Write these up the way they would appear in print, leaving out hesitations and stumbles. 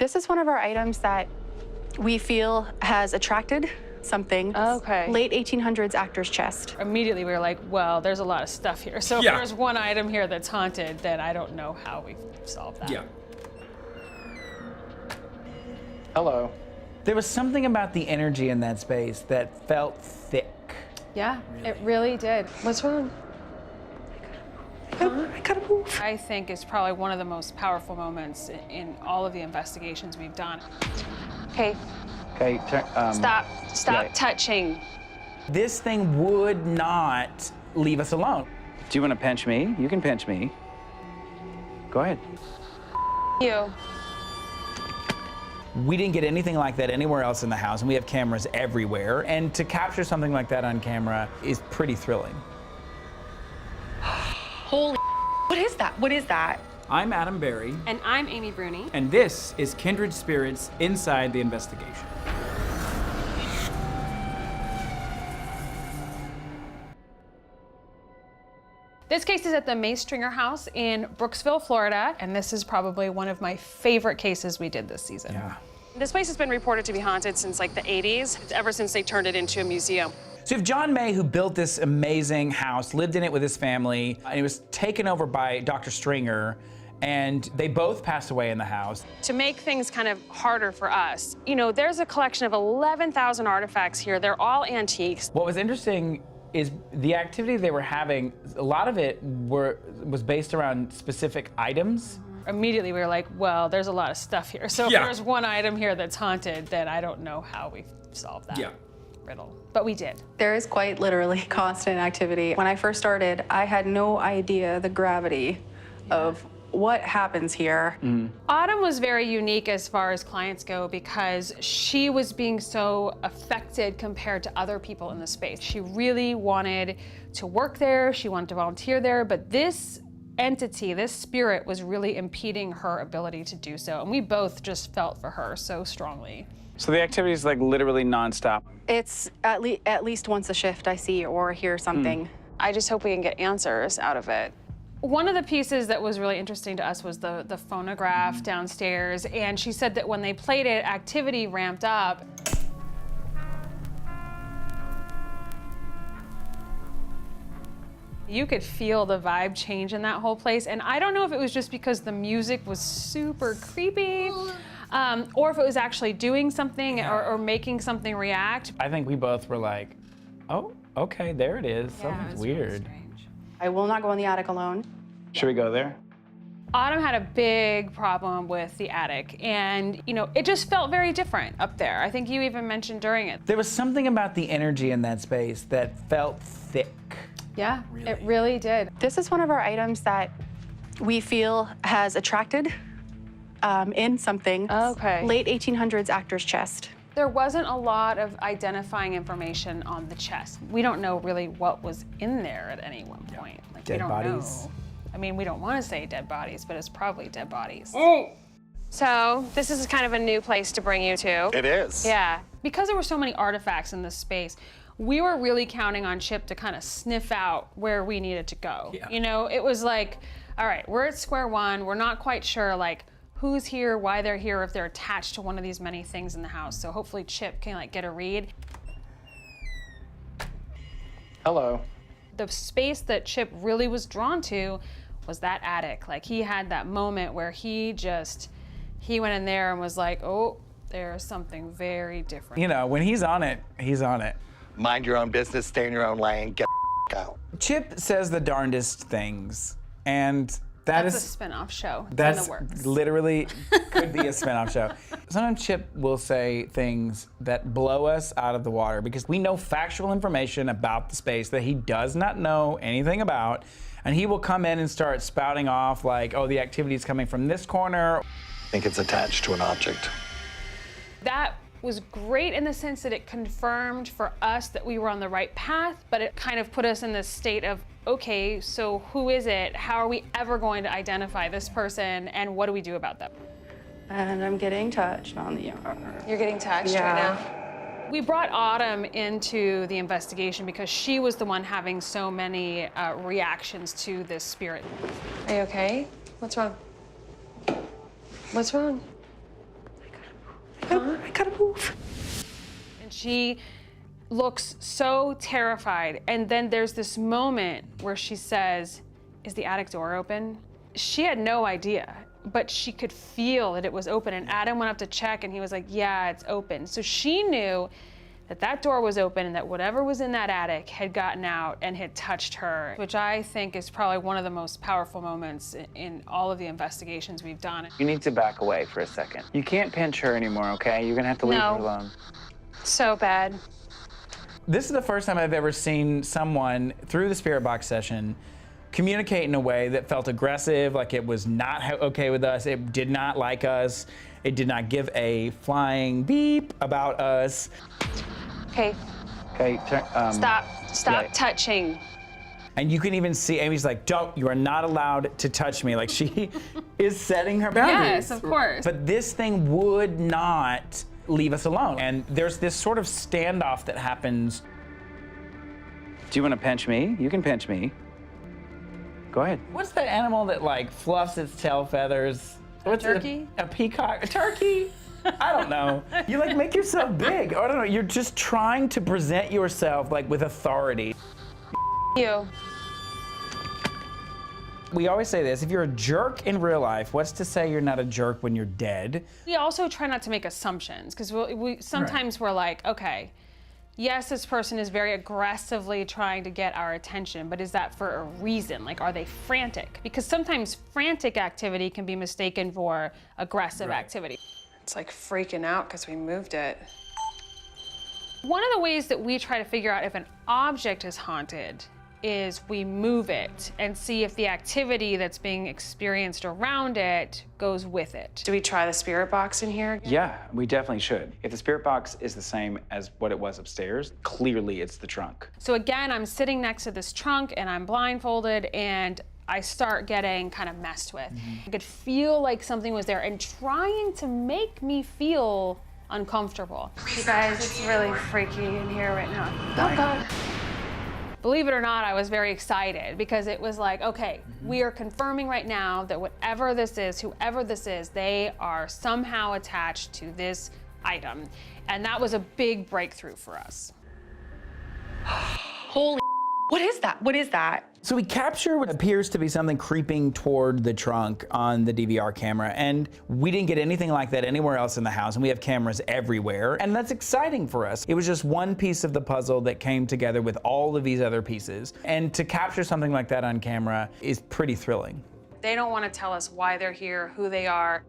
This is one of our items that we feel has attracted something. Okay. Late 1800s actor's chest. Immediately we were like, well, there's a lot of stuff here. So if there's one item here that's haunted, then I don't know how we solve that. Yeah. Hello. There was something about the energy in that space that felt thick. Yeah, it really did. What's wrong? I gotta move. I think it's probably one of the most powerful moments in all of the investigations we've done. Okay, Okay, stop yeah. touching. This thing would not leave us alone. Do you want to pinch me? You can pinch me. Go ahead. You. We didn't get anything like that anywhere else in the house, and we have cameras everywhere. And to capture something like that on camera is pretty thrilling. Holy, what is that? What is that? I'm Adam Berry, And I'm Amy Bruni. and this is Kindred Spirits Inside the Investigation. This case is at the May Stringer House in Brooksville, Florida, and this is probably one of my favorite cases we did this season. Yeah. This place has been reported to be haunted since like the 80s, ever since they turned it into a museum. So you have John May, who built this amazing house, lived in it with his family, and it was taken over by Dr. Stringer, and they both passed away in the house. To make things kind of harder for us, you know, there's a collection of 11,000 artifacts here. They're all antiques. What was interesting is the activity they were having, a lot of it was based around specific items. Immediately we were like, well, there's a lot of stuff here. So if Yeah. there's one item here that's haunted, then I don't know how we solve that riddle. But we did. There is quite literally constant activity. When I first started, I had no idea the gravity of what happens here. Autumn was very unique as far as clients go because she was being so affected compared to other people in the space. She really wanted to work there, she wanted to volunteer there, but this entity, this spirit was really impeding her ability to do so. And we both just felt for her so strongly. So the activity is like literally nonstop. It's at least once a shift I see or hear something. I just hope we can get answers out of it. One of the pieces that was really interesting to us was the phonograph downstairs, and she said that when they played it, activity ramped up. You could feel the vibe change in that whole place, and I don't know if it was just because the music was super creepy, or if it was actually doing something or making something react. I think we both were like, oh, okay, there it is. Something's weird. I will not go in the attic alone. Should we go there? Autumn had a big problem with the attic, and you know, it just felt very different up there. I think you even mentioned during it. There was something about the energy in that space that felt thick. Yeah, it really did. This is one of our items that we feel has attracted in something. Okay. Late 1800s actor's chest. There wasn't a lot of identifying information on the chest. We don't know really what was in there at any one point. Like, we Dead don't bodies. know. I mean, we don't want to say dead bodies, but it's probably dead bodies. So this is kind of a new place to bring you to. It is. Yeah. Because there were so many artifacts in this space, we were really counting on Chip to kind of sniff out where we needed to go. Yeah. You know, it was like, all right, we're at square one. We're not quite sure, like, who's here, why they're here, if they're attached to one of these many things in the house. So hopefully Chip can like get a read. Hello. The space that Chip really was drawn to was that attic. Like, he had that moment where he went in there and was like, oh, there's something very different. You know, when he's on it, he's on it. Mind your own business, stay in your own lane, get the out. Chip says the darndest things, and That's a spin-off show. It's in That's the works. literally could be a spin-off show. Sometimes Chip will say things that blow us out of the water because we know factual information about the space that he does not know anything about, and he will come in and start spouting off like, oh, the activity is coming from this corner. I think it's attached to an object. That was great in the sense that it confirmed for us that we were on the right path, but it kind of put us in this state of, okay, so who is it? How are we ever going to identify this person, and what do we do about them? And I'm getting touched on the arm. You're getting touched Yeah. right now. We brought Autumn into the investigation because she was the one having so many reactions to this spirit. Are you okay? What's wrong? What's wrong? gotta move. And she looks so terrified. And then there's this moment where she says, "Is the attic door open?" She had no idea, but she could feel that it was open. And Adam went up to check and he was like, "Yeah, it's open." So she knew that that door was open and that whatever was in that attic had gotten out and had touched her, which I think is probably one of the most powerful moments in all of the investigations we've done. You need to back away for a second. You can't pinch her anymore, okay? You're gonna have to leave her alone. So bad. This is the first time I've ever seen someone, through the spirit box session, communicate in a way that felt aggressive, like it was not okay with us, it did not like us, it did not give a flying beep about us. Okay, Okay, stop yeah. touching. And you can even see Amy's like, "Don't, you are not allowed to touch me." Like she is setting her boundaries. Yes, of course. But this thing would not leave us alone. And there's this sort of standoff that happens. Do you want to pinch me? You can pinch me. Go ahead. What's that animal that like fluffs its tail feathers? What's turkey? A peacock? A turkey? I don't know. You like make yourself big. I don't know. You're just trying to present yourself like with authority. You. We always say this, if you're a jerk in real life, what's to say you're not a jerk when you're dead? We also try not to make assumptions, because we sometimes we're like, okay, yes, this person is very aggressively trying to get our attention, but is that for a reason? Like, are they frantic? Because sometimes frantic activity can be mistaken for aggressive activity. It's like freaking out because we moved it. One of the ways that we try to figure out if an object is haunted is we move it and see if the activity that's being experienced around it goes with it. Do we try the spirit box in here? Yeah, we definitely should. If the spirit box is the same as what it was upstairs, clearly it's the trunk. So again, I'm sitting next to this trunk and I'm blindfolded and I start getting kind of messed with. I could feel like something was there and trying to make me feel uncomfortable. You guys, it's really freaky in here right now. Oh God. Believe it or not, I was very excited because it was like, okay, we are confirming right now that whatever this is, whoever this is, they are somehow attached to this item. And that was a big breakthrough for us. Holy, what is that? What is that? So we capture what appears to be something creeping toward the trunk on the DVR camera, and we didn't get anything like that anywhere else in the house, and we have cameras everywhere, and that's exciting for us. It was just one piece of the puzzle that came together with all of these other pieces, and to capture something like that on camera is pretty thrilling. They don't want to tell us why they're here, who they are.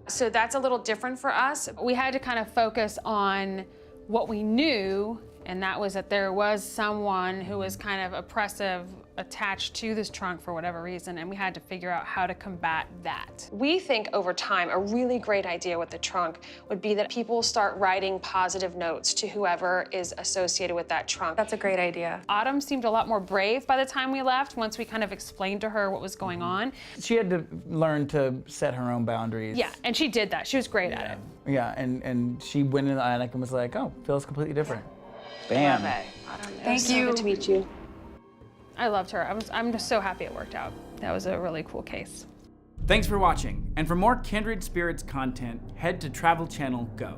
So that's a little different for us. We had to kind of focus on what we knew, and that was that there was someone who was kind of oppressive attached to this trunk for whatever reason, and we had to figure out how to combat that. We think over time, a really great idea with the trunk would be that people start writing positive notes to whoever is associated with that trunk. That's a great idea. Autumn seemed a lot more brave by the time we left, once we kind of explained to her what was going on. She had to learn to set her own boundaries. Yeah, and she did that. She was great at it. Yeah, and she went in the attic and was like, "Oh, feels completely different." Bam. Thank you. Good to meet you. I loved her. I'm just so happy it worked out. That was a really cool case. Thanks for watching, and for more Kindred Spirits content, head to Travel Channel Go.